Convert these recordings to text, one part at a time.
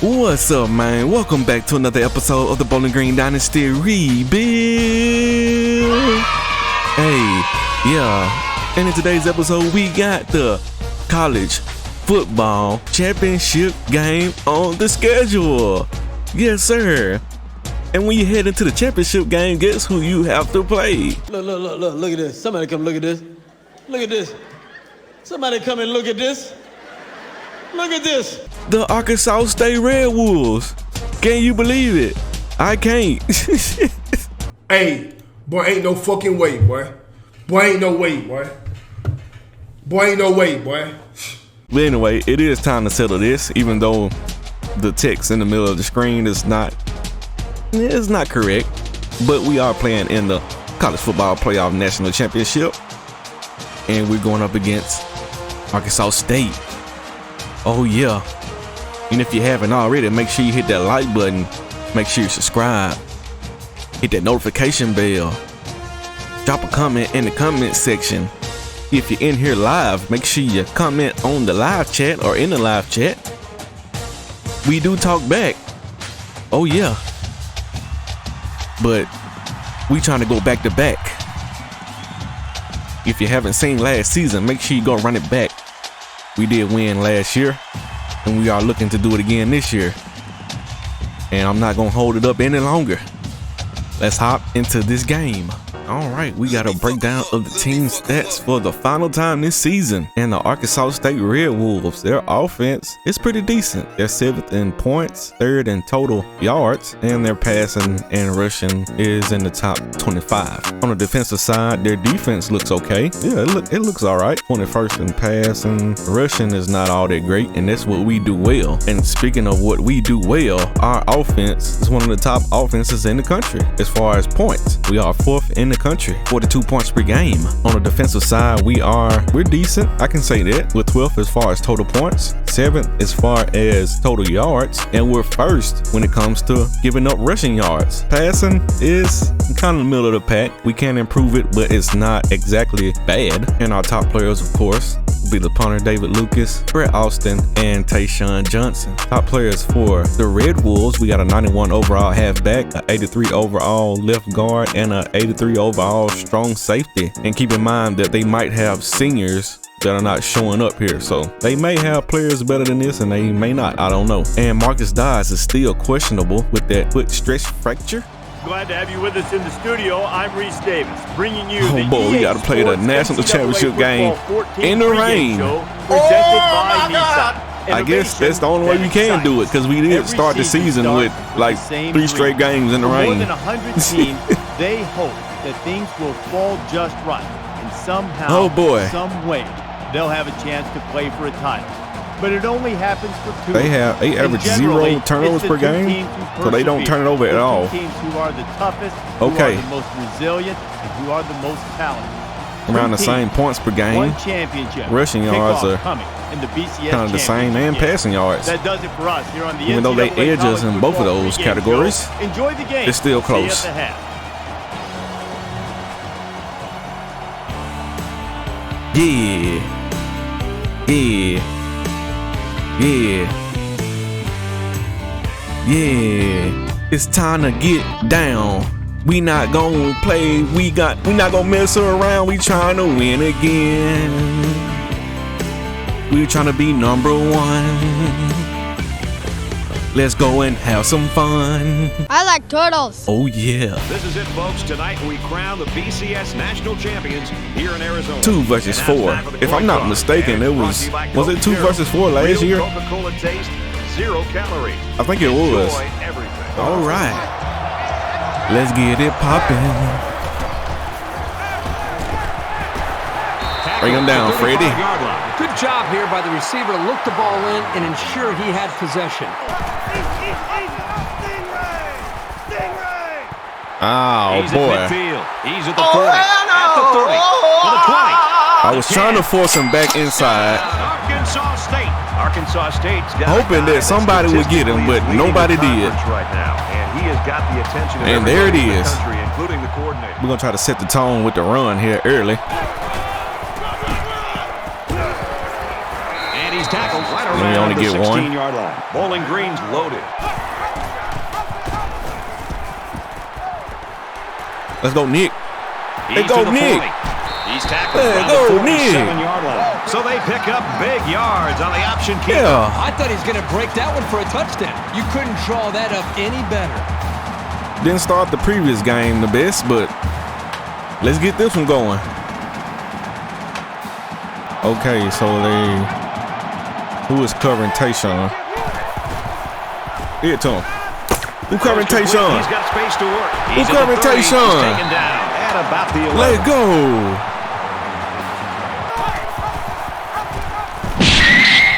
What's up, man? Welcome back to another episode of the Bowling Green Dynasty Rebuild. Hey, yeah. And in today's episode, we got the college football championship game on the schedule. Yes, sir. And when you head into the championship game, guess who you have to play? Look at this. Somebody come look at this. Look at this. Somebody come and look at this. Look at this. The Arkansas State Red Wolves. Can you believe it? I can't. Hey, boy, ain't no fucking way, boy. Boy, ain't no way, boy. Boy, ain't no way, boy. But anyway, it is time to settle this, even though the text in the middle of the screen is not correct. But we are playing in the College Football Playoff National Championship. And we're going up against Arkansas State. Oh, yeah. And if you haven't already, make sure you hit that like button. Make sure you subscribe. Hit that notification bell. Drop a comment in the comment section. If you're in here live, make sure you comment on the live chat or in the live chat. We do talk back. Oh, yeah. But we trying to go back to back. If you haven't seen last season, make sure you go run it back. We did win last year, and we are looking to do it again this year. And I'm not going to hold it up any longer. Let's hop into this game. All right, we got a breakdown of the team stats for the final time this season. And the Arkansas State Red Wolves, their offense is pretty decent. They're 7th in points, 3rd in total yards, and their passing and rushing is in the top 25. On the defensive side, their defense looks okay. Yeah, it looks all right. 21st in passing, rushing is not all that great, and that's what we do well. And speaking of what we do well, our offense is one of the top offenses in the country as far as points. We are 4th in the country, 42 points per game. On the defensive side, we're decent, I can say that. We're 12th as far as total points, 7th as far as total yards, and we're 1st when it comes to giving up rushing yards. Passing is kind of the middle of the pack. We can improve it, but it's not exactly bad. And our top players, of course, will be the punter David Lucas, Brett Austin, and Tayshawn Johnson. Top players for the Red Wolves, we got a 91 overall halfback, an 83 overall left guard, and an 83 overall strong safety. And keep in mind that they might have seniors that are not showing up here, so they may have players better than this and they may not, I don't know. And Marcus Dodds is still questionable with that foot stretch fracture. Glad to have you with us in the studio. I'm Reese Davis, bringing you oh boy, we gotta play the national championship game in the rain. Presented by Nissan. I guess that's the only way we can do it, because we did start the season with like 3 straight games in the rain. More than 100 teams, they hope that things will fall just right, and somehow, oh boy, some way, they'll have a chance to play for a title. But it only happens for 2. They average 0 turnovers per game, so they don't turn it over at all. Teams who are the toughest, okay, who are the most resilient, and who are the most talented. Around the same points per game. 1 championship. Rushing yards are in the BCS kind of the same, and passing yards. That does it for us here on the even though they edge us in both of those categories, enjoy the game. It's still close. See you at the half. Yeah. It's time to get down. We not gonna play. We not gonna mess around. We trying to win again. We trying to be number 1. Let's go and have some fun. I like turtles. Oh yeah. This is it, folks. Tonight we crown the BCS national champions here in Arizona. 2 versus 4. If I'm not mistaken, it was it 2 versus 4 last year? Coca-Cola taste, 0 calories. I think it was. All right. Let's get it poppin'. Bring him down, Freddie. Good job here by the receiver to look the ball in and ensure he had possession. Oh, boy. He's at the 40, at the 30, to the 20. I was trying to force him back inside. Arkansas State's got hoping that somebody would get him, but nobody did. Right now, and he has got the attention of and there it is. The country, including the coordinator. We're going to try to set the tone with the run here early. And he's tackled right around we only the get 16-yard line. Bowling Green's loaded. Let's go, Nick. He's go, to the Nick. 40. He's tackled There around go, the 47-yard line. So they pick up big yards on the option kick. Yeah. I thought he was going to break that one for a touchdown. You couldn't draw that up any better. Didn't start the previous game the best, but let's get this one going. Okay, so who is covering Tayshaun? Give it to him. Who covering Tayshaun? He's got space to work. Who covering Tayshaun? Taken down at about the 11. Let go.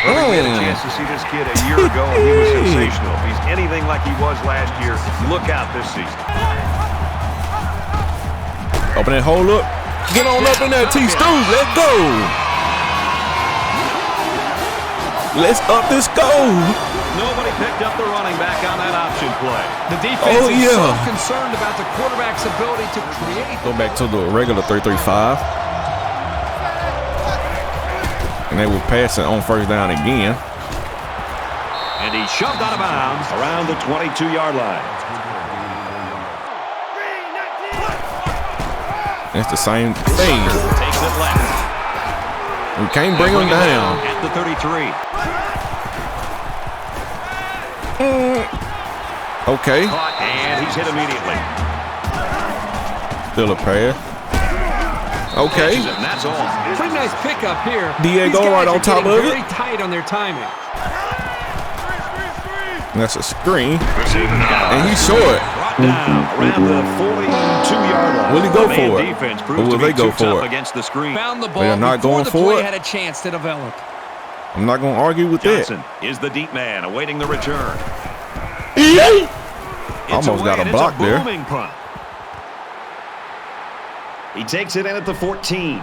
We had a chance to see this kid a year ago, and he was sensational. If he's anything like he was last year, look out this season. Open that hole up. Get on up in there, T-Stu. Let's go. Let's up this goal. Nobody picked up the running back on that option play. The defense is so concerned about the quarterback's ability to create. Go back to the regular 3-3-5. And they were passing on first down again. And he shoved out of bounds around the 22-yard line. It's the same thing. Takes it left. We can't bring them down. At the 33. Okay. And he's hit immediately. Still a pass. Okay. And that's all. Pretty nice pickup here. Diego right on top of it. Very tight on their timing. That's a screen. And he's short. Brought down around the 42-yard line. Will he go for it? Defense Or will they go for it? Against the screen. Found the ball They are not before going the for play it. had a chance to develop. I'm not going to argue with Johnson is the deep man awaiting the return. that. It's Almost got a away, and block it's a there. booming punt. He takes it in at the 14.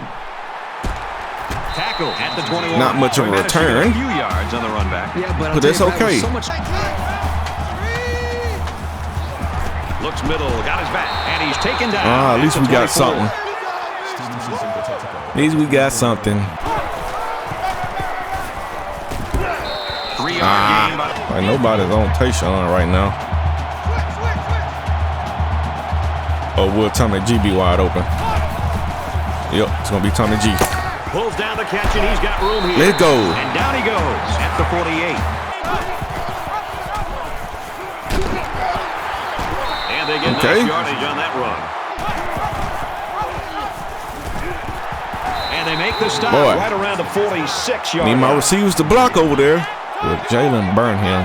Tackle at the 21. Not much of a Managed to get return. A few yards on the run back. Yeah, but But that's okay. Looks middle, got his back, and he's taken down. At least we got something. At least we got something. 3-yard gain by Like nobody's on Tayshaun right now. Oh, will Tommy G be wide open? Yep, it's gonna be Tommy G. pulls down the catch, and he's got room here. Let go. And down he goes at the 48. And they get nice yardage on that run. And they make the stop right around the 46-yard line. Need my receivers to block over there. With Jalen Burnham.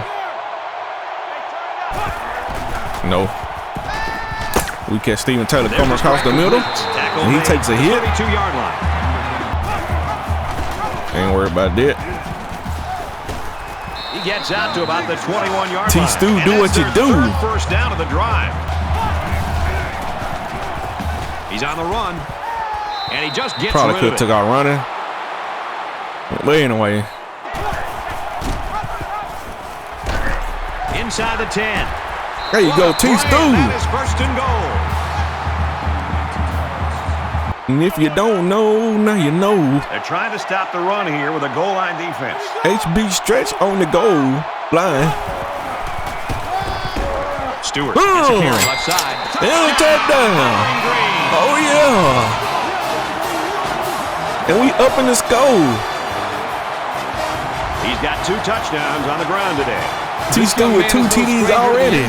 No. We catch Steven Taylor coming across the middle. And he takes a hit. 32-yard line. Ain't worried about that. He gets out to about the 21-yard line. T-Stu, do what you do. First down of the drive. He's on the run. And he just gets Probably rid could of have took our running. But anyway. Inside the 10. There you go, T-Stu. That is first and goal. And if you don't know, now you know. They're trying to stop the run here with a goal line defense. HB stretch on the goal line. Stewart gets a carry left side. And a touchdown. Oh, yeah. And we up in the score. He's got 2 touchdowns on the ground today. T-Stu with 2 TDs already.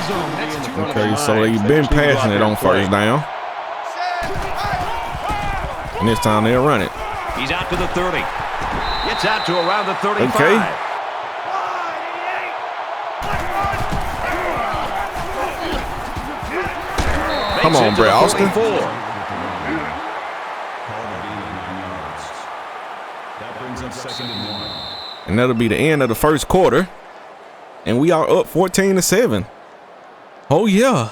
Okay, so they've been passing it on first down. And this time they'll run it. He's out to the 30. Gets out to around the 35. Okay. Come on, Brett Austin. And that'll be the end of the first quarter. And we are up 14-7. Oh, yeah.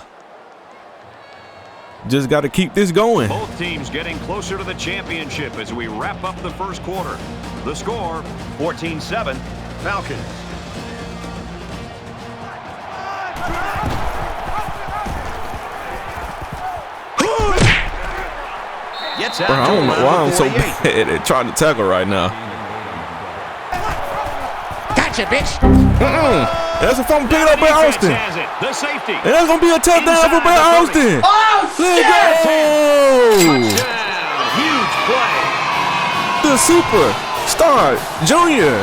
Just got to keep this going. Both teams getting closer to the championship as we wrap up the first quarter. The score, 14-7, Falcons. Gets out. Bro, I don't know why I'm so bad at trying to tackle right now. Gotcha, bitch. That's a fumble picked up by Austin. The safety. And that's going to be a touchdown for Brad Austin. Oh, shit! Huge play. The superstar junior.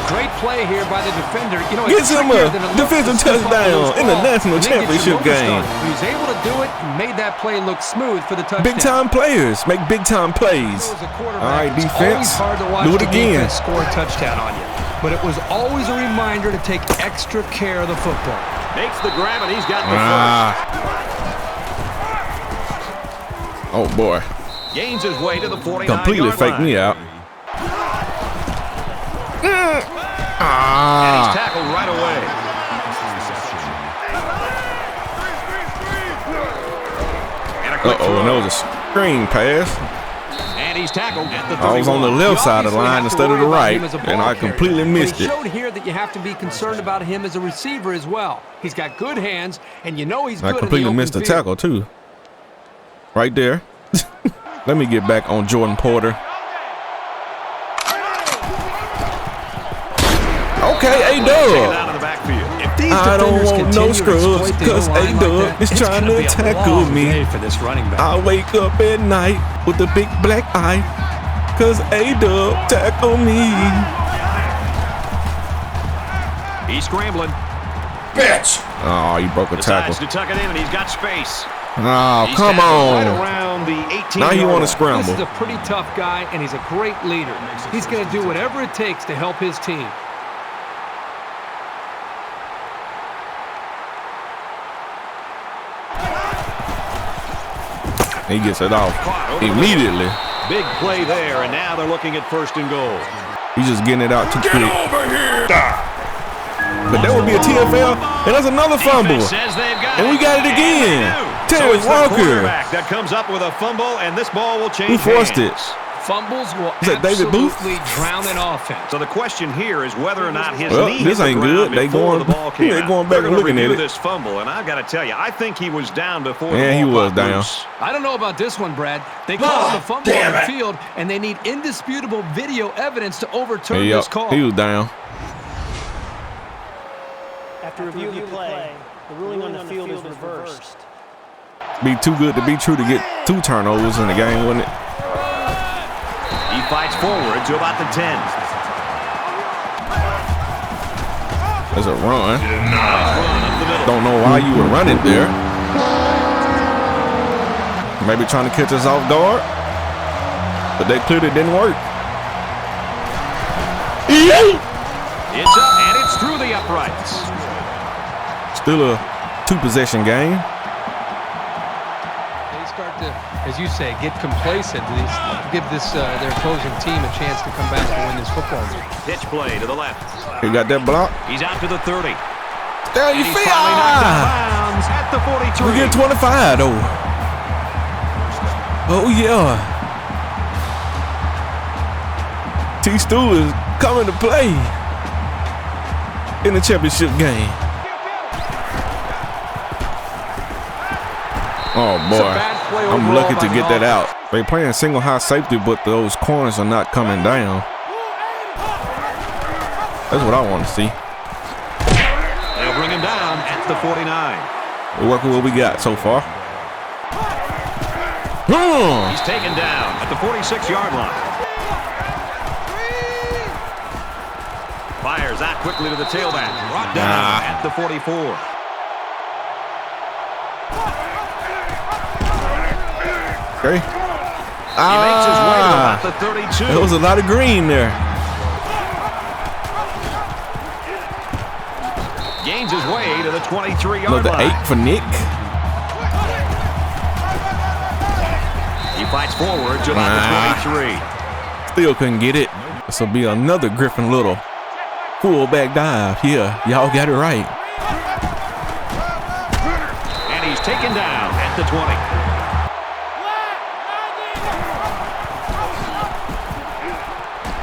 Great play here by the defender. You know, gets him a defensive touchdown in the national championship game. He was able to do it and made that play look smooth for the touchdown. Big time players make big time plays. All right, defense. Do it again. Score a touchdown on you. But it was always a reminder to take extra care of the football. Makes the grab and he's got the first. Oh boy. Gains his way to the 49-yard line. Completely faked me out. And he's tackled right away. Uh-oh, and that was a screen pass. And he's tackled at the 31. I was on the left side of the line instead of the right, and I completely missed it. Showed here that you have to be concerned about him as a receiver as well. He's got good hands, and you know he's good. I completely missed the tackle too. Right there. Let me get back on Jordan Porter. Okay, A-Dub. I don't want no scrubs because A-Dub is trying to tackle me. I wake up at night with a big black eye because A-Dub tackle me. He's scrambling. Bitch. Oh, he broke a tackle. Decides to tuck it in and he's got space. Oh, He's come right on. around the 18 Now you want to This scramble. is a pretty tough guy, and he's a great leader. He's going to do whatever it takes to help his team. He gets it off immediately. Big play there, and now they're looking at 1st and goal. He's just getting it out too quick. Over here. But that would be a TFL, and that's another fumble. And we got it again. Terry Walker. That comes up with a fumble, and this ball will change. Who forced it? Fumbles will Is that David Booth? absolutely drown an offense. So the question here is whether or not his Well, knee this hit the ain't ground good. They before going- the ball came they out. going back They're and gonna looking at review it. this fumble, and I've got to tell you, I think he was down before Yeah, the he ball was got down. loose. I don't know about this one, Brad. They called the fumble on the field, and they need indisputable video evidence to overturn this call. He was down. After review of the play, the ruling on the field is reversed. Be too good to be true to get 2 turnovers in the game, wouldn't it? He fights forward to about the 10. There's a run. Don't know why you would run it there. Maybe trying to catch us off guard. But that clearly didn't work. It's up, and it's through the uprights. Still a 2-possession game. They start to, as you say, get complacent. Give their opposing team a chance to come back and win this football game. Pitch play to the left. He got that block. He's out to the 30. There you He's feel. finally knocked out of bounds at the 43. We get 25 though. Oh yeah. T-Stu is coming to play in the championship game. Oh boy, I'm lucky to get that out. They playing single high safety, but those corners are not coming down. That's what I want to see. They'll bring him down at the 49. We're working what we got so far. He's taken down at the 46-yard line. Fires out quickly to the tailback. Brought down at the 44. Okay. He makes his way to about the 32. There was a lot of green there. Gains his way to the 23-yard Another line. 8 for Nick. He fights forward to about the 23. Still couldn't get it. This will be another Griffin Little fullback dive. Yeah, y'all got it right. And he's taken down at the 20.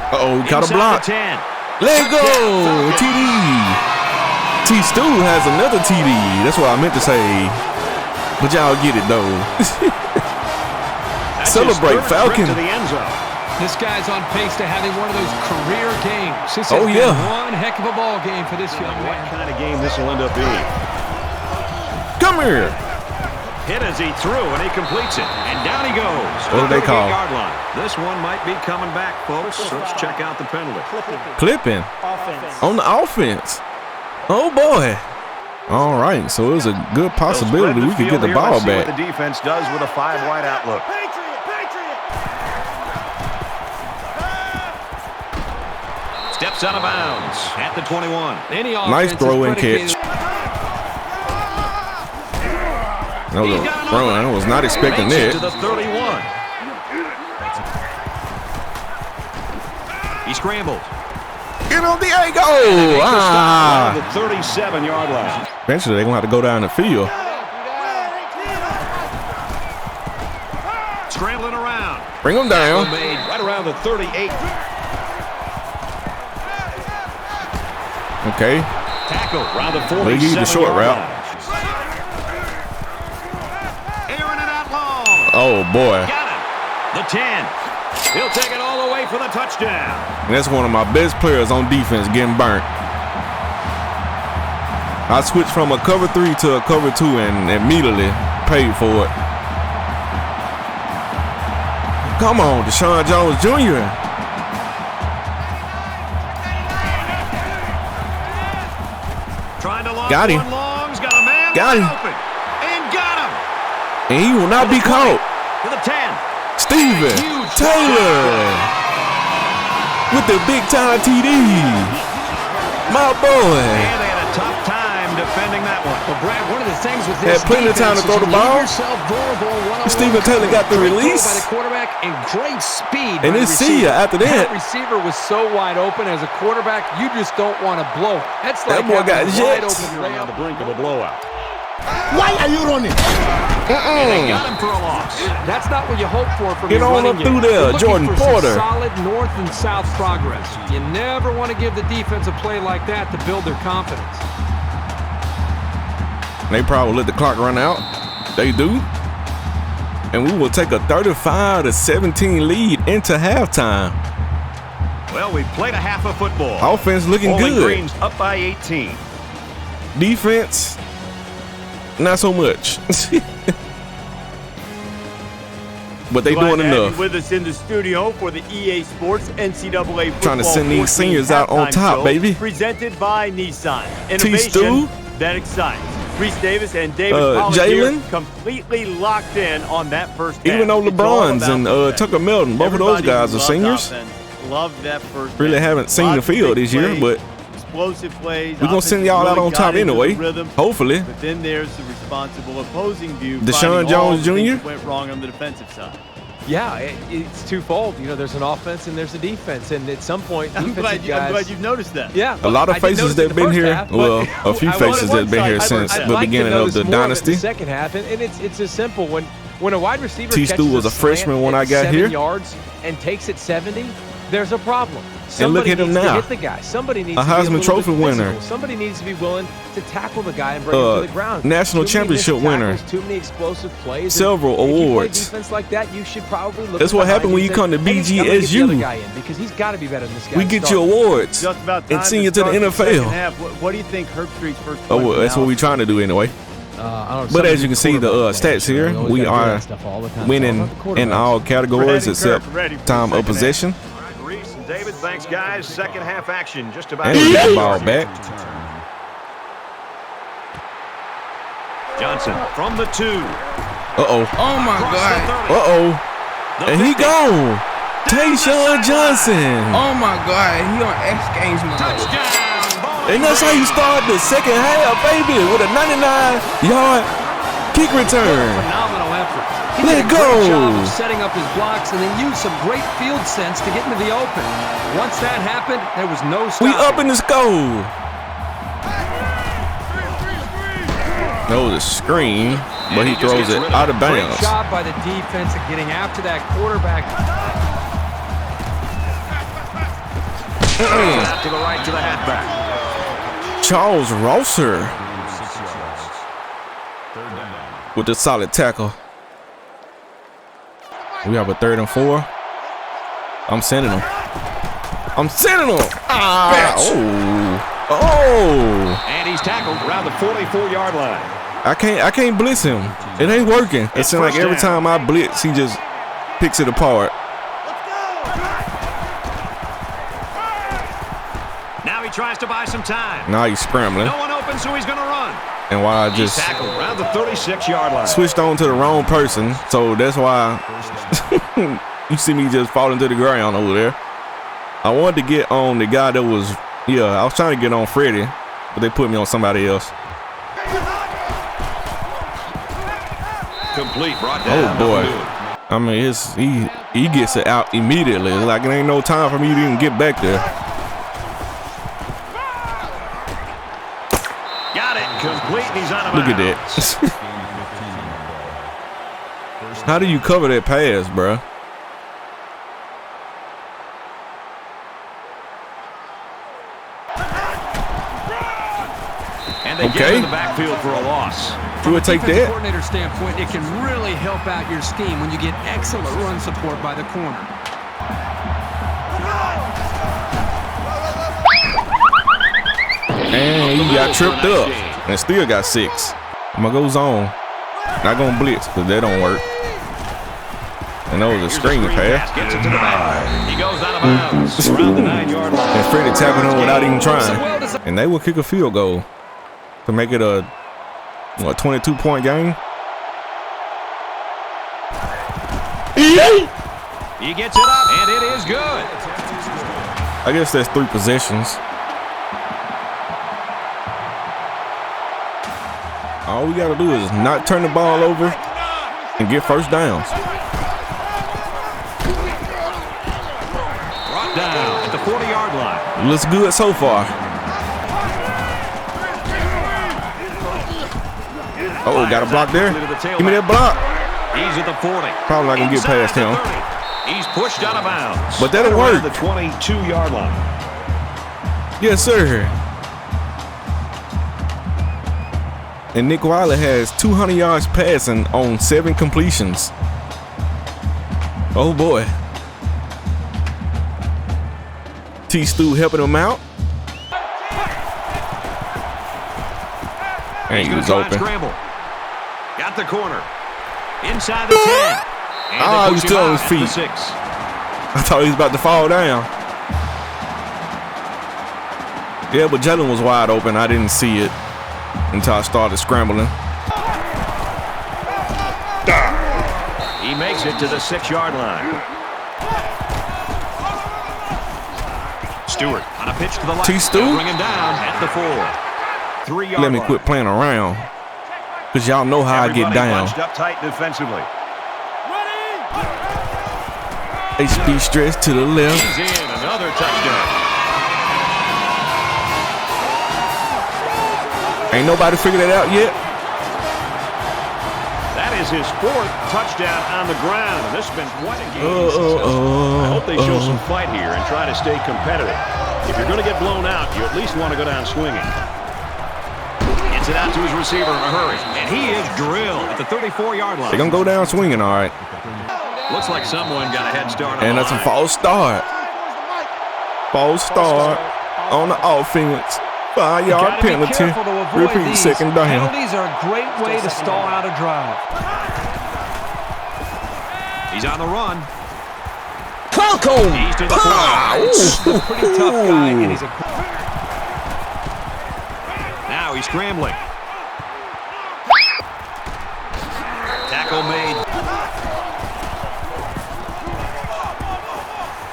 Uh-oh, got a Inside block. the 10. Let go. TD. T-Stu has another TD. That's what I meant to say. But y'all get it, though. That's Celebrate, his third trip Falcon. to the end zone. This guy's on pace to having one of those career games. This has Oh, been yeah. one heck of a ball game for this young What man. kind of game this will end up being? Come here. Hit as he threw, and he completes it. And down he goes. What do they call? 38-yard line. This one might be coming back, folks. Let's check out the penalty. Clipping Offense. on the offense. Oh, boy. All right, so it was a good possibility we could get the ball Let's see back. what the defense does with a 5-wide outlook. Steps out of bounds at the 21. Any Nice offense is throw and predicated- catch. That was a run. I was not expecting Makes it to that. the 31. He scrambled. Get on the angle. Ah. The 37-yard line. Eventually, they're going to have to go down the field. Scrambling around. Bring them down. Made right around the 38. Okay. Tackle around the They give you the 47 short yard route. line. Airing it out long. Oh, boy. Got it. The 10. He'll take it all the way for the touchdown. And that's one of my best players on defense getting burnt. I switched from a cover 3 to a cover 2 and immediately paid for it. Come on, Deshaun Jones Jr. Trying to launch Got him. one long. He's got a man Got wide him. open. And got him. And he will not be caught. To the 10. Steven Huge Taylor with the big time TD. My boy. And they had a tough time defending that one. Well, Brad, one of the things with Had this plenty of time to defense throw is the you leave ball. yourself vulnerable one-on-one Stephen Taylor got the Great throw release. by the quarterback and great speed. And by the it's see ya receiver. after that. receiver was so wide open as a quarterback, you just don't want to blow it. That's That like boy having got a wide jets. open You're on the layup. brink of a blowout. Why are you running? And they got him for a loss. That's not what you hope for from Get your on running up through game. there, You're looking Jordan for some Porter. solid north and south progress. You never want to give the defense a play like that to build their confidence. They probably let the clock run out. They do. And we will take a 35-17 lead into halftime. Well, we played a half of football. Offense looking Bowling good. Green's up by 18. Defense, not so much. But they Glad doing to have enough. you with us in the studio for the EA Sports NCAA Football Trying to send these 14 seniors out on halftime top, show, baby. Presented by Nissan. T-Stu. Innovation that excites. Reese Davis and David Pollack Jalen. completely locked in on that first half. Even though It's all LeBron's about and defense. Tucker Melton, both of those Everybody guys are loved seniors. offense, loved that first Really half. haven't seen Lots the of field big this year, plays, but explosive plays. we're going to send y'all out Offense on top really got into anyway. the rhythm. Hopefully. But then there's the responsible opposing view. Deshaun finding all Jones the things Jr.? that went wrong on the defensive side. Yeah, it's twofold. You know, there's an offense and there's a defense, and at some point, I'm defensive glad guys. you've noticed that. Yeah, A lot of I didn't faces notice it that the been first here. half, Well, but a few I wanted faces one that been side. here since I'd the like to beginning of notice the more of it in dynasty. the second half, and it's as simple when a wide receiver T-Stu catches was a slant freshman when at I got 7 here. yards and takes it 70. There's a problem. And look Somebody at him needs now. to hit the guy. Somebody needs A to be Heisman little Trophy bit winner. physical. Somebody needs to be willing to tackle the guy and bring him to the ground. National Too many championship missed winner. tackles, Too many explosive plays. Several If you play awards. defense like that, you should probably look. That's what behind happened when you and come to say, "Hey, I'm gonna get the BGSU. other guy in because he's got to be better than this guy." We to get start. you awards Just about time and send you to the start the second NFL. half. What do you think Herbstreit's first Oh, point well, that's what we're analysis? trying to do anyway. But as you can see, the stats here, we are winning in all categories Ready, except Kirk, ready for time the of second possession. All right, Reese and David, thanks, guys. Second half action just about. And we get the ball back. Johnson from the 2. Uh-oh. Oh my Across God. the 30. Uh-oh. The And he 50. gone. Tayshaun Johnson. Oh my God. He on X Games mode. Touchdown. And that's how you start the second half, baby, with a 99-yard kick return. Phenomenal effort. He Let did a go. great job of setting up his blocks and then used some great field sense to get into the open. Once that happened, there was no We stopping. up in the score. That was a screen, but he throws it out of Great bounds. job by the defense of getting after that quarterback. To the right to the halfback. Charles Rosser with the solid tackle. We have a 3rd and 4. I'm sending him. I'm sending him. Ah, oh. And he's tackled around the 44-yard line. I can't blitz him. It ain't working. It seems like every time I blitz, he just picks it apart. Now he tries to buy some time. Now he's scrambling. No one open, so he's going to run. And why I just He's tackled around the 36-yard line. switched on to the wrong person, so that's why you see me just falling to the ground over there. I wanted to get on the guy that was, I was trying to get on Freddie, but they put me on somebody else. Complete, brought down. Oh boy. I mean, he gets it out immediately. It's like it ain't no time for me to even get back there. Got it. Complete. He's out of Look at bounds. that. How do you cover that pass, bruh? And they get in the backfield for a loss. You would take that? Coordinator standpoint, it can really help out your scheme when you get excellent run support by the corner. And he got tripped up and still got 6. I'm gonna go zone. Not gonna blitz because that don't work. And that was a screen pass. Gets it to the back. He goes out of bounds around the 9-yard line. And Freddie tapping him without even trying. And they will kick a field goal to make it a 22-point game. He gets it up, and it is good. I guess that's 3 possessions. All we got to do is not turn the ball over and get first downs. Brought down at the 40-yard line. Looks good so far. Oh, got a block there. Give me that block. He's at the 40. Probably not going to get past him. He's pushed out of bounds. But that'll work. The 22-yard line. Yes, sir. And Nick Wiley has 200 yards passing on 7 completions. Oh, boy. T-Stu helping him out. And he was open. Scramble. Got the corner. Inside the 10. Oh, he's still on his feet. 6. I thought he was about to fall down. Yeah, but Jalen was wide open. I didn't see it until I started scrambling. He makes it to the 6-yard line. Stewart on a pitch to the left. T-Stu? Bring him down at the 4. 3-yard Let me line. quit playing around, because y'all know how I get down. Bunched up tight defensively. HB stretch to the left. He's in. Another touchdown. Ain't nobody figured that out yet. That is his 4th touchdown on the ground, and this has been quite a game. I hope they show some fight here and try to stay competitive. If you're going to get blown out, you at least want to go down swinging. Gets it out to his receiver in a hurry, and he is drilled at the 34-yard line. They're going to go down swinging, all right. Looks like someone got a head start. And that's a false start. False start on the offense. 5-yard penalty. Repeat, second down. Penalties are a great way to stall out a drive. He's on the run. Falcons! He's to the 4. He's a pretty tough guy, and he's a... Now he's scrambling. Tackle made.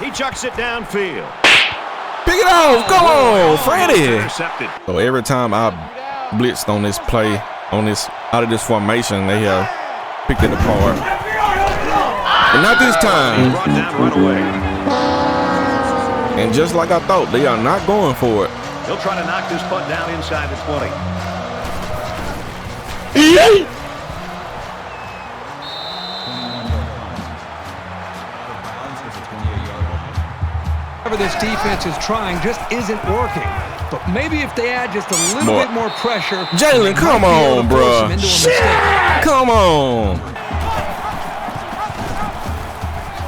He chucks it downfield. Pick it off! Come on, Freddie! Intercepted. So every time I blitzed on this play, out of this formation, they have picked it apart. But not this time. Brought down right away. And just like I thought, they are not going for it. He'll try to knock this punt down inside the 20. Whatever this defense is trying just isn't working. But maybe if they add just a little bit more pressure. Jalen, come on, bro. Come on.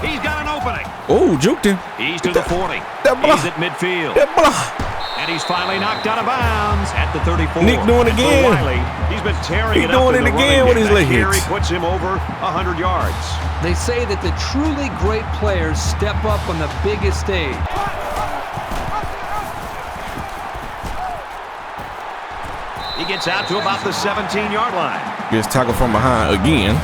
He's got an opening. Oh, juked him. He's to the 40. He's at midfield. And he's finally knocked out of bounds at the 34. Nick doing it again. Riley, he's been tearing it up. He's doing it again with his legs. He puts him over 100 yards. They say that the truly great players step up on the biggest stage. He gets out to about the 17-yard line. Gets tackled from behind again.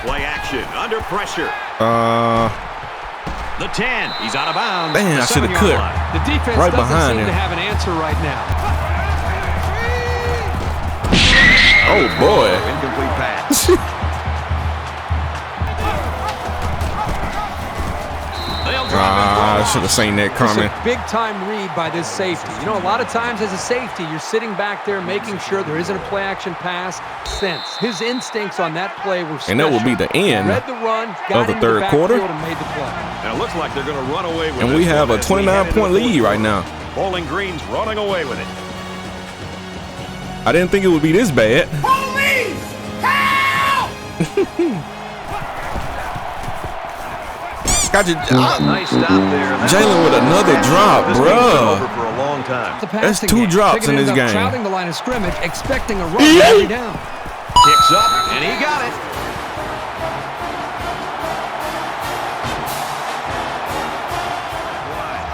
Play action under pressure. The 10. He's out of bounds. Damn, I should have cut. The defense right doesn't behind seem him. to have an answer right now. Oh boy. Incomplete pass. I should have seen that coming. It's a big-time read by this safety. You know, a lot of times as a safety, you're sitting back there making sure there isn't a play-action pass. His instincts on that play were special. And that will be the end Read the run, got of the third quarter. And made the play. And it looks like they're going to run away with it. And we have a 29-point lead right now. Bowling Green's running away with it. I didn't think it would be this bad. Police! Help! Got you. Nice stop there. Jalen with another drop, bruh. Over for a long time. That's 2 drops in this game. Crowding the line of scrimmage, expecting a run every down. Kicks up, and he got it.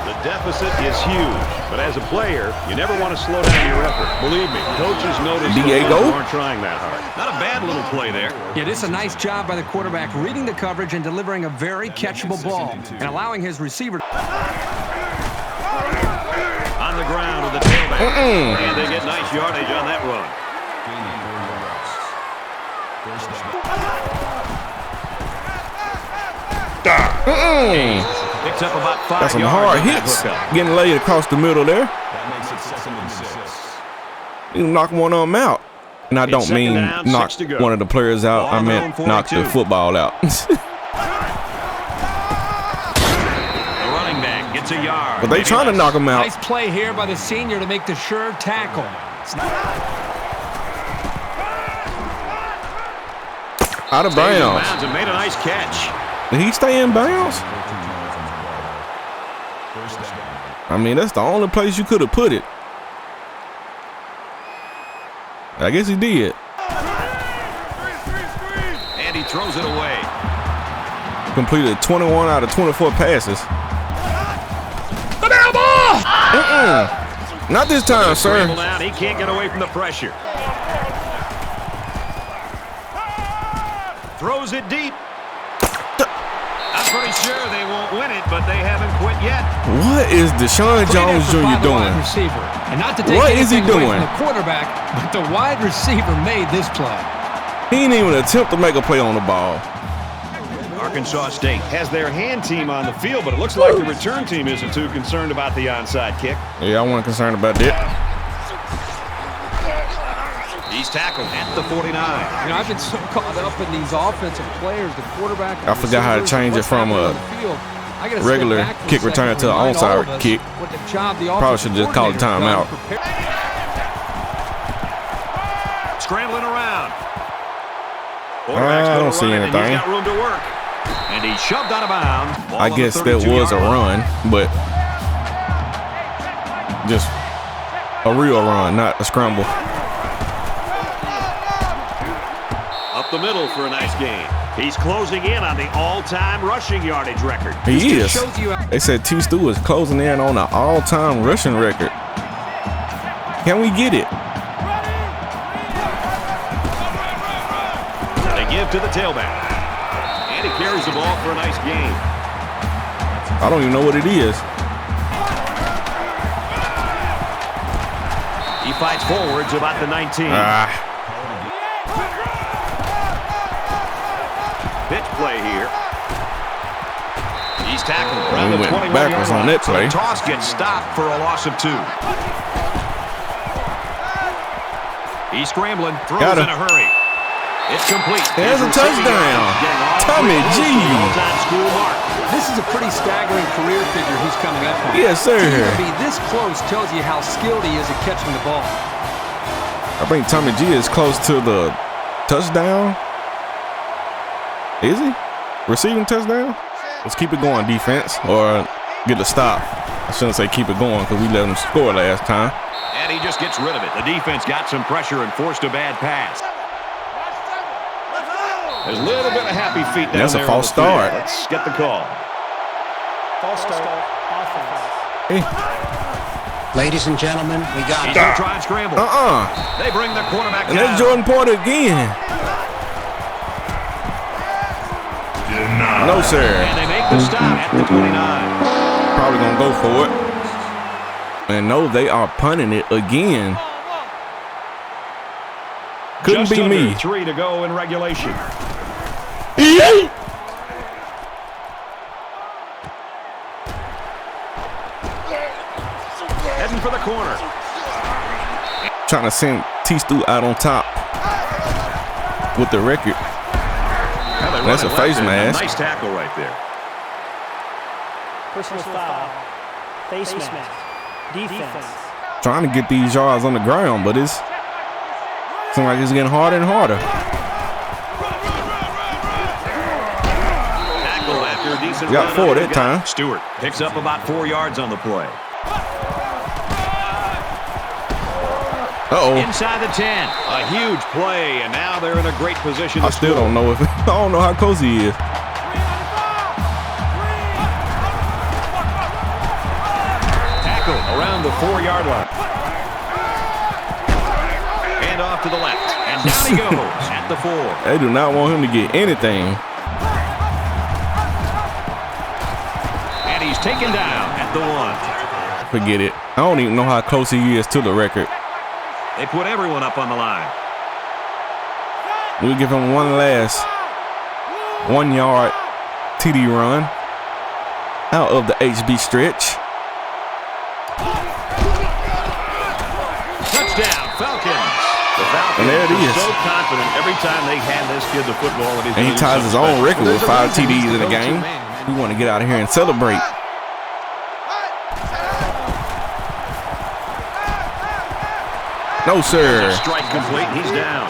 The deficit is huge, but as a player, you never want to slow down your effort. Believe me, coaches notice Diego aren't trying that hard. Not a bad little play there. Yeah, this is a nice job by the quarterback reading the coverage and delivering a very catchable ball and allowing his receiver on the ground with the tailback. And they get nice yardage on that run. Picks up about 5 Got some yards hard on that hits. hookup. Getting laid across the middle there. That makes it 2nd and 6. You knock one of them out. And I don't Second mean down, knock 6 to go. one of the players out. Ball I on meant their own knock the 42. football out. The running back gets a yard. But they trying to knock him out. Nice play here by the senior to make the sure tackle. Out of Stays in bounds. bounds and made a nice catch. Did he stay in bounds? I mean, that's the only place you could have put it. I guess he did. And he throws it away. Completed 21 out of 24 passes. Not this time, sir. Down. He can't get away from the pressure. Throws it deep. I'm pretty sure they won't win it, but they haven't quit yet. What is Deshaun Jones Jr. doing? Receiver. And not to take What is he anything away doing? from the quarterback, but the wide receiver made this play. He didn't even attempt to make a play on the ball. Arkansas State has their hand team on the field, but it looks like the return team isn't too concerned about the onside kick. Yeah, I wasn't concerned about that. He's tackled at the 49. You know, I've been so caught up in these offensive players, the quarterback. I forgot how to change it from a regular kick return to an onside kick. Probably should just call it timeout. Scrambling around. I don't see anything. He's got room to work. And he shoved out of bounds. I guess that was a run, but just a real run, not a scramble. Up the middle for a nice game. He's closing in on the all-time rushing yardage record. He is. They said T. Stu is closing in on an all-time rushing record. Can we get it? They give to the tailback. And he carries the ball for a nice gain. I don't even know what it is. He fights forwards about the 19. Pitch play here. He's tackled around the 21-yard backwards on that play. The toss gets stopped for a loss of 2. He's scrambling, throws in a hurry. It's complete. There's a touchdown. Tommy G. This is a pretty staggering career figure he's coming up on. Yes, sir. To be this close tells you how skilled he is at catching the ball. I think Tommy G is close to the touchdown Is he? Receiving touchdown? Let's keep it going, defense, or get a stop. I shouldn't say keep it going because we let them score last time. And he just gets rid of it. The defense got some pressure and forced a bad pass. There's a little bit of happy feet down there. That's a false start. Let's get the call. False start. Offense. Hey. Ladies and gentlemen, we got He's going to try and scramble. They bring the quarterback and down. that's Jordan Porter again. No, sir. And they make the stop at the 29. Probably going to go for it. And no, they are punting it again. Couldn't Just be under me. 3 to go in regulation. Heading for the corner. Trying to send T-Stu out on top with the record. Well, that's a face mask. Nice tackle right there. Personal foul. Face mask. Defense. Trying to get these yards on the ground, but it's seems like it's getting harder and harder. Tackle after a decent Got run 4 up. that time. Stewart picks up about 4 yards on the play. Uh-oh. Inside the 10. A huge play, and now they're in a great position. I still don't know if I don't know how close he is. Tackle around the 4-yard line. And off to the left. And down he goes at the 4. They do not want him to get anything. And he's taken down at the 1. Forget it. I don't even know how close he is to the record. They put everyone up on the line. We'll give him one last 1-yard TD run out of the HB stretch. Touchdown, Falcons. The Falcons And there it is. are so confident every time they hand this kid the football. That he's And he ties his own record with 5 TDs in the game. We want to get out of here and celebrate. No, sir. Strike complete. He's down.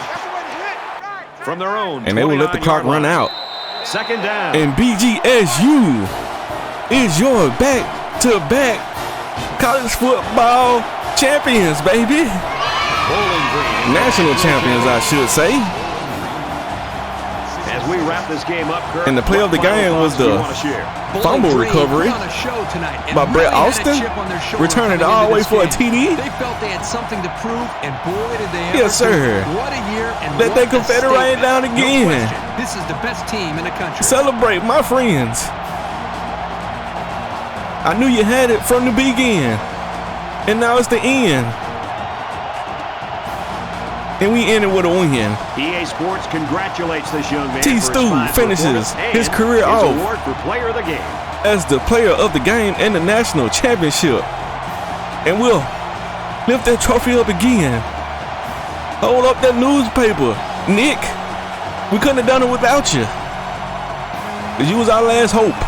From their own. And they will let the clock run out. Second down. And BGSU is your back-to-back college football champions, baby. Bowling Green. National champions, I should say. As we wrap this game up, Kurt, And the play of the game was the fumble recovery by Brett Austin, returning it all the way for a TD. They felt they had something to prove, and boy, did they ever. Yes, sir. What a year, and Let what that a confetti rain statement. down again. No question. This is the best team in the country. Celebrate, my friends. I knew you had it from the beginning, and now it's the end. And we ended with a win. EA Sports congratulates this young man. T-Stu finishes his career off award for player of the game. as the player of the game and the national championship. And we'll lift that trophy up again. Hold up that newspaper. Nick, we couldn't have done it without you. Because you was our last hope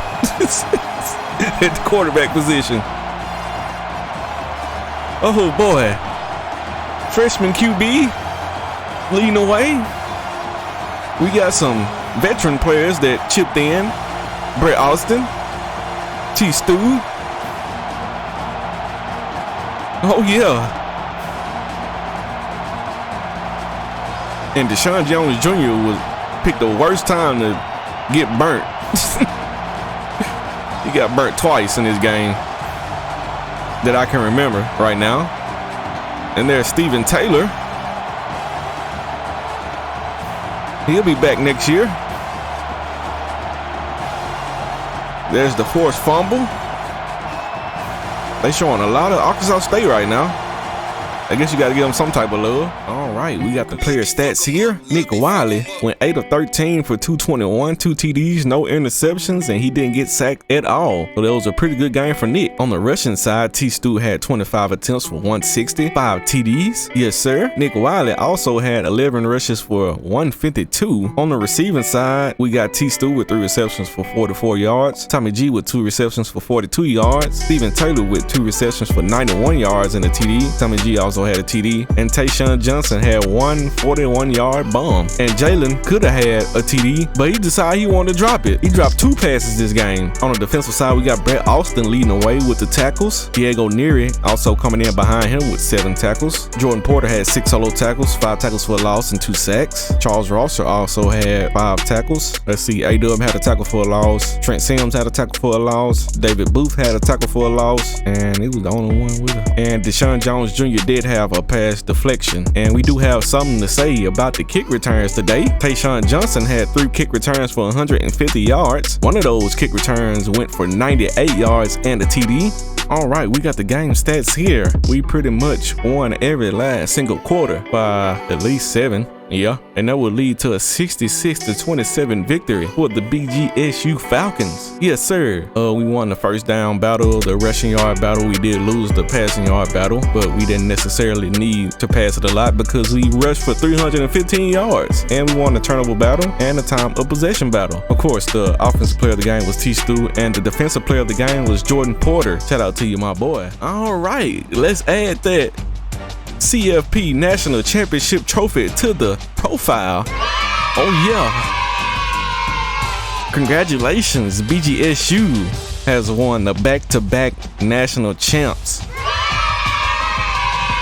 at the quarterback position. Oh boy. Freshman QB leading the way. We got some veteran players that chipped in. Brett Austin, T-Stu. Oh yeah. And Deshaun Jones Jr. was picked the worst time to get burnt. He got burnt twice in this game that I can remember right now. And there's Stephen Taylor. He'll be back next year. There's the forced fumble. They showing a lot of Arkansas State right now. I guess you got to give them some type of love. All right, we got the player stats here. Nick Wiley went 8 of 13 for 221, 2 TDs, no interceptions, and he didn't get sacked at all. So that was a pretty good game for Nick. On the rushing side, T-Stu had 25 attempts for 160, 5 TDs. Yes, sir. Nick Wiley also had 11 rushes for 152. On the receiving side, we got T-Stu with 3 receptions for 44 yards. Tommy G with 2 receptions for 42 yards. Stephen Taylor with 2 receptions for 91 yards and a TD. Tommy G also also had a TD, and Tayshaun Johnson had one 41-yard bomb. And Jalen could have had a TD, but he decided he wanted to drop it. He dropped 2 passes this game. On the defensive side, we got Brett Austin leading the way with the tackles. Diego Neary also coming in behind him with 7 tackles. Jordan Porter had 6 solo tackles, 5 tackles for a loss, and 2 sacks. Charles Rosser also had 5 tackles. Let's see, A-Dub had a tackle for a loss. Trent Sims had a tackle for a loss. David Booth had a tackle for a loss, and he was the only one with it. And Deshaun Jones Jr. did have a pass deflection. And we do have something to say about the kick returns today. Tayshaun Johnson had 3 kick returns for 150 yards. One of those kick returns went for 98 yards and a TD. All right, we got the game stats here. We pretty much won every last single quarter by at least 7. Yeah, and that would lead to a 66-27 victory for the BGSU Falcons. Yes, sir. We won the first down battle, the rushing yard battle. We did lose the passing yard battle, but we didn't necessarily need to pass it a lot because we rushed for 315 yards. And we won the turnover battle and the time of possession battle. Of course, the offensive player of the game was T-Stu, and the defensive player of the game was Jordan Porter. Shout out to you, my boy. All right, let's add that CFP National Championship trophy to the profile. Oh yeah. Congratulations, BGSU has won the back-to-back national champs.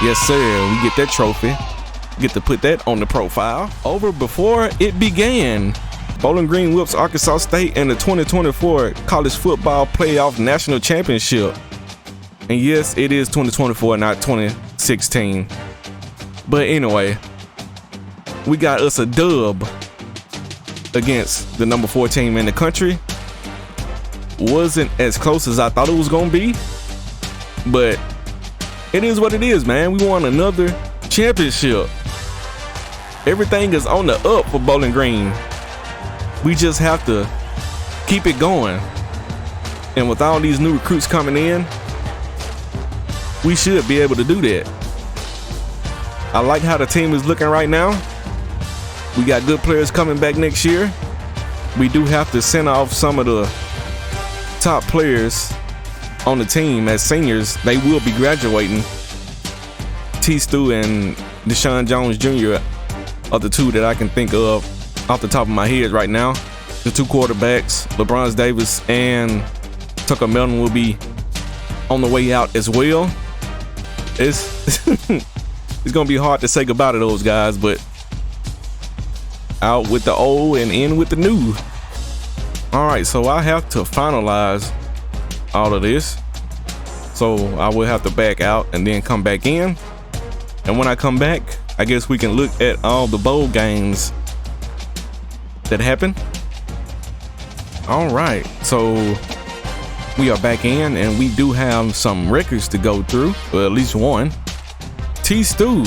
Yes sir, we get that trophy. Get to put that on the profile. Over before it began, Bowling Green whips Arkansas State in the 2024 College Football Playoff National Championship. And yes, it is 2024, not 2016. But anyway, we got us a dub against the number 4 team in the country. Wasn't as close as I thought it was going to be. But it is what it is, man. We won another championship. Everything is on the up for Bowling Green. We just have to keep it going. And with all these new recruits coming in, we should be able to do that. I like how the team is looking right now. We got good players coming back next year. We do have to send off some of the top players on the team as seniors. They will be graduating. T-Stu and Deshaun Jones Jr. are the 2 that I can think of off the top of my head right now. The 2 quarterbacks, LeBron Davis and Tucker Melton, will be on the way out as well. It's gonna be hard to say goodbye to those guys, but out with the old and in with the new. All right, so I have to finalize all of this. So I will have to back out and then come back in. And when I come back, I guess we can look at all the bowl games that happened. All right, so we are back in and we do have some records to go through, or at least one. T-Stu,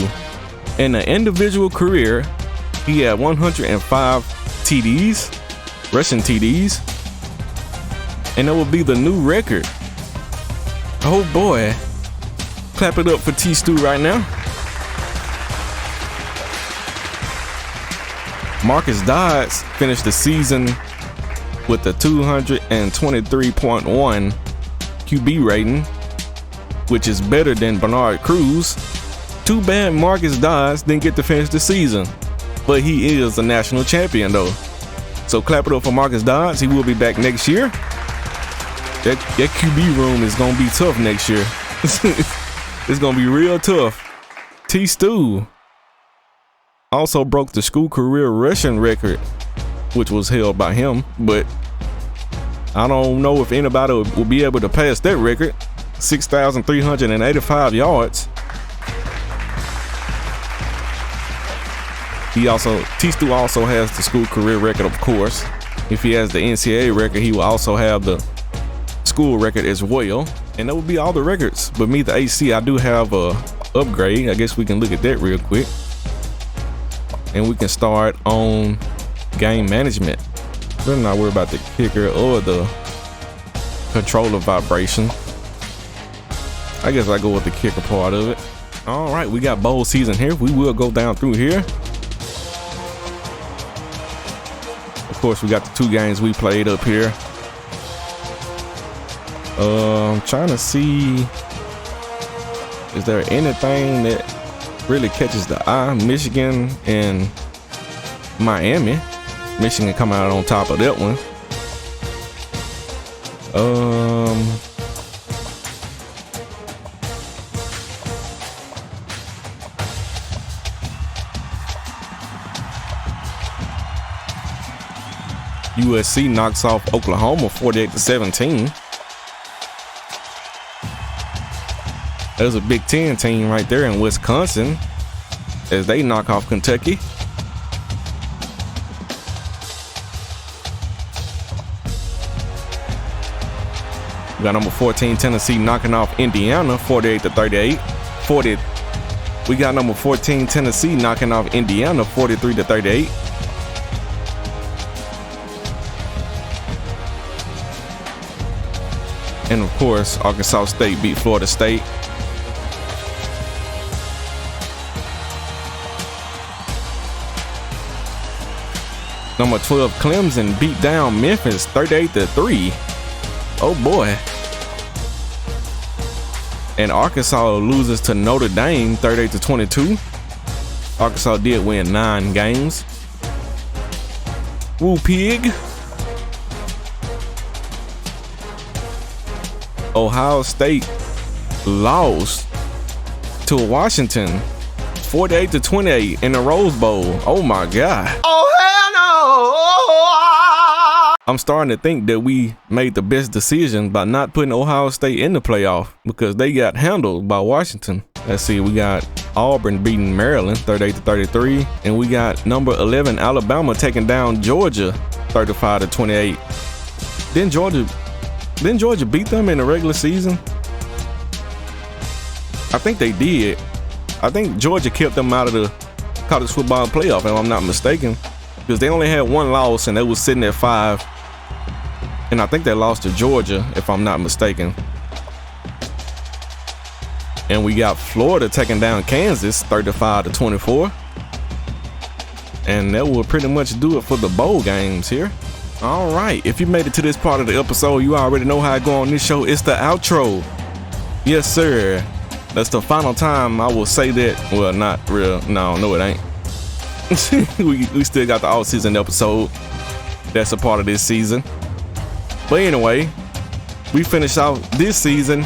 in an individual career, he had 105 TDs, rushing TDs, and that will be the new record. Oh boy, clap it up for T-Stu right now. Marcus Dodds finished the season with a 223.1 QB rating, which is better than Bernard Cruz. Too bad Marcus Dodds didn't get to finish the season, but he is a national champion though. So clap it up for Marcus Dodds. He will be back next year. That QB room is gonna be tough next year. It's gonna be real tough. T-Stu also broke the school career rushing record, which was held by him, but I don't know if anybody will be able to pass that record. 6,385 yards. T-Stu also has the school career record, of course. If he has the NCAA record, he will also have the school record as well. And that would be all the records. But me, the AC, I do have a upgrade. I guess we can look at that real quick. And we can start on game management. Better not worry about the kicker or the controller vibration. I guess I go with the kicker part of it. All right, we got bowl season here. We will go down through here. Of course, we got the 2 games we played up here. I'm trying to see, is there anything that really catches the eye. Michigan and Miami. Michigan coming out on top of that one. USC knocks off Oklahoma 48-17. There's a Big Ten team right there in Wisconsin as they knock off Kentucky. We got number 14 Tennessee knocking off Indiana 48-38. We got number 14 Tennessee knocking off Indiana 43-38. And of course, Arkansas State beat Florida State. Number 12 Clemson beat down Memphis 38-3. Oh boy. And Arkansas loses to Notre Dame 38-22. Arkansas did win 9 games. Woo pig. Ohio State lost to Washington 48-28 in the Rose Bowl. Oh my God. Oh, hell no. I'm starting to think that we made the best decision by not putting Ohio State in the playoff because they got handled by Washington. Let's see, we got Auburn beating Maryland 38-33, and we got number 11 Alabama taking down Georgia 35-28. Didn't Georgia beat them in the regular season? I think they did. I think Georgia kept them out of the college football playoff, if I'm not mistaken, because they only had 1 loss and they was sitting at 5. And I think they lost to Georgia, if I'm not mistaken. And we got Florida taking down Kansas 35-24. And that will pretty much do it for the bowl games here. All right, if you made it to this part of the episode, you already know how I go on this show. It's the outro. Yes, sir. That's the final time I will say that. Well, not real. No, it ain't. we still got the all-season episode. That's a part of this season. But anyway, we finished out this season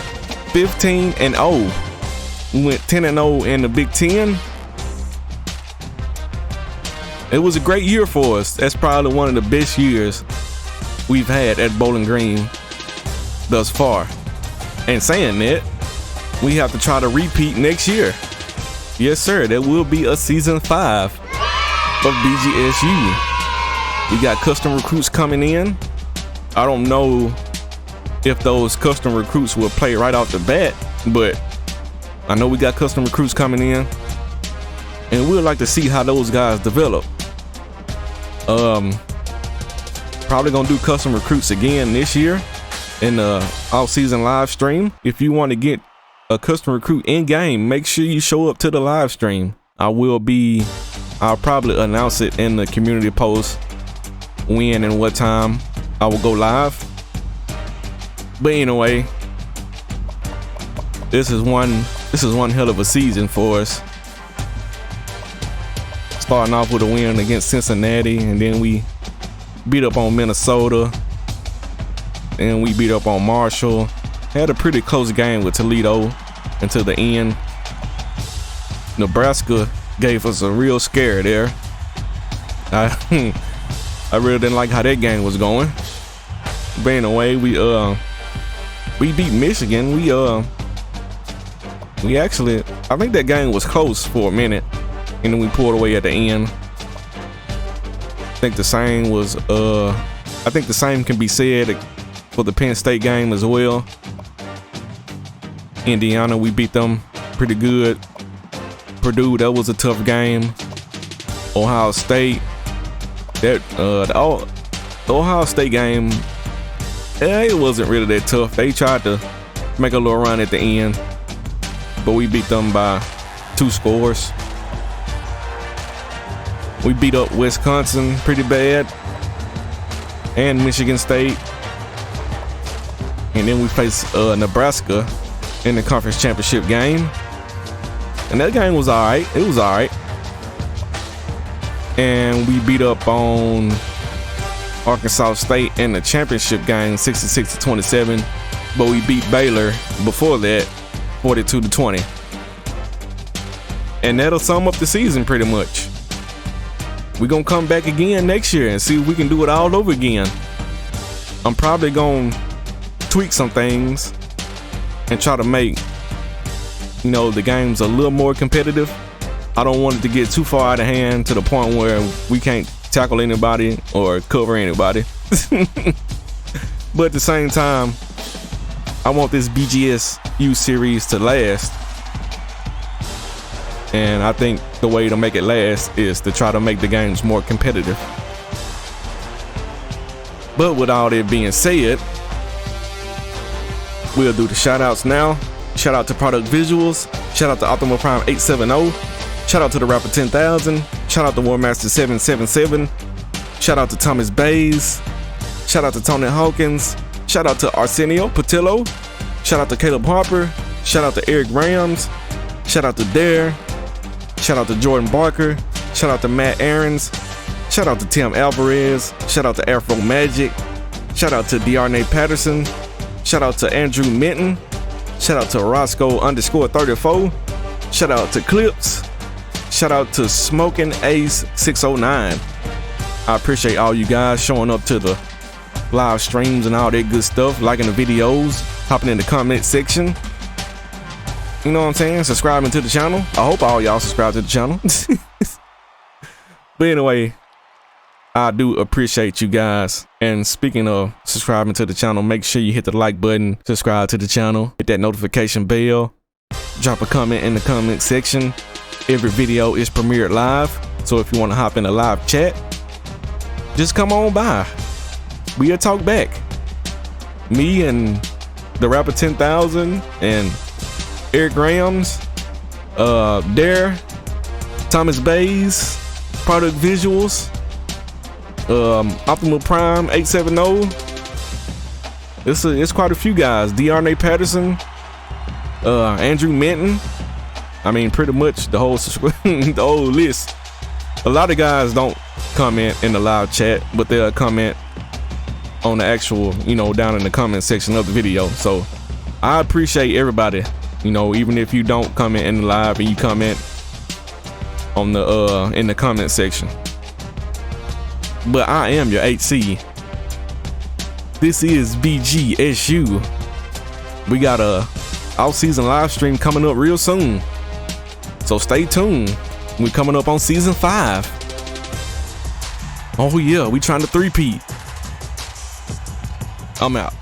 15-0. We went 10-0 in the Big Ten. It was a great year for us. That's probably one of the best years we've had at Bowling Green thus far. And saying that, we have to try to repeat next year. Yes, sir. There will be a season 5 of BGSU. We got custom recruits coming in. I don't know if those custom recruits will play right off the bat, but I know we got custom recruits coming in, and we'd like to see how those guys develop. Probably gonna do custom recruits again this year in the off-season live stream. If you want to get a custom recruit in game, make sure you show up to the live stream. I'll probably announce it in the community post when and what time I will go live. But anyway, this is one hell of a season for us. Starting off with a win against Cincinnati, and then we beat up on Minnesota, and we beat up on Marshall. Had a pretty close game with Toledo until the end. Nebraska gave us a real scare there. I really didn't like how that game was going. But anyway, we beat Michigan. We actually, I think that game was close for a minute, and then we pulled away at the end. I think the same can be said for the Penn State game as well. Indiana, we beat them pretty good. Purdue, that was a tough game. Ohio State, the Ohio State game, it wasn't really that tough. They tried to make a little run at the end, but we beat them by 2 scores. We beat up Wisconsin pretty bad, and Michigan State. And then we faced Nebraska in the conference championship game. And that game was all right. It was all right. And we beat up on Arkansas State in the championship game, 66-27. But we beat Baylor before that, 42-20. And that'll sum up the season pretty much. We're going to come back again next year and see if we can do it all over again. I'm probably going to tweak some things and try to make, you know, the games a little more competitive. I don't want it to get too far out of hand to the point where we can't tackle anybody or cover anybody. But at the same time, I want this BGSU series to last. And I think the way to make it last is to try to make the games more competitive. But with all that being said, we'll do the shout outs now. Shout out to Product Visuals. Shout out to Optimal Prime 870. Shout out to the Rapper 10,000. Shout out to Warmaster 777. Shout out to Thomas Bays. Shout out to Tony Hawkins. Shout out to Arsenio Patillo. Shout out to Caleb Harper. Shout out to Eric Rams. Shout out to Dare. Shout out to Jordan Barker. Shout out to Matt Aarons. Shout out to Tim Alvarez. Shout out to Afro Magic. Shout out to Dearnay Patterson. Shout out to Andrew Minton. Shout out to Roscoe_34. Shout out to Clips. Shout out to Smoking Ace 609. I appreciate all you guys showing up to the live streams and all that good stuff, liking the videos, hopping in the comment section. You know what I'm saying? Subscribing to the channel. I hope all y'all subscribe to the channel. But anyway, I do appreciate you guys. And speaking of subscribing to the channel, make sure you hit the like button, subscribe to the channel, hit that notification bell, drop a comment in the comment section. Every video is premiered live. So if you want to hop in a live chat, just come on by. We'll talk back. Me and the Rapper 10,000 and Eric Rams, Dare, Thomas Bays, Product Visuals, Optimal Prime 870. It's quite a few guys. Dearnay Patterson, Andrew Minton. I mean, pretty much the whole the whole list. A lot of guys don't comment in the live chat, but they'll comment on the actual, you know, down in the comment section of the video. So I appreciate everybody. You know, even if you don't comment in the live and you comment on the in the comment section. But I am your HC. This is BGSU. We got a off-season live stream coming up real soon. So stay tuned. We're coming up on season 5. Oh yeah, we trying to 3-peat. I'm out.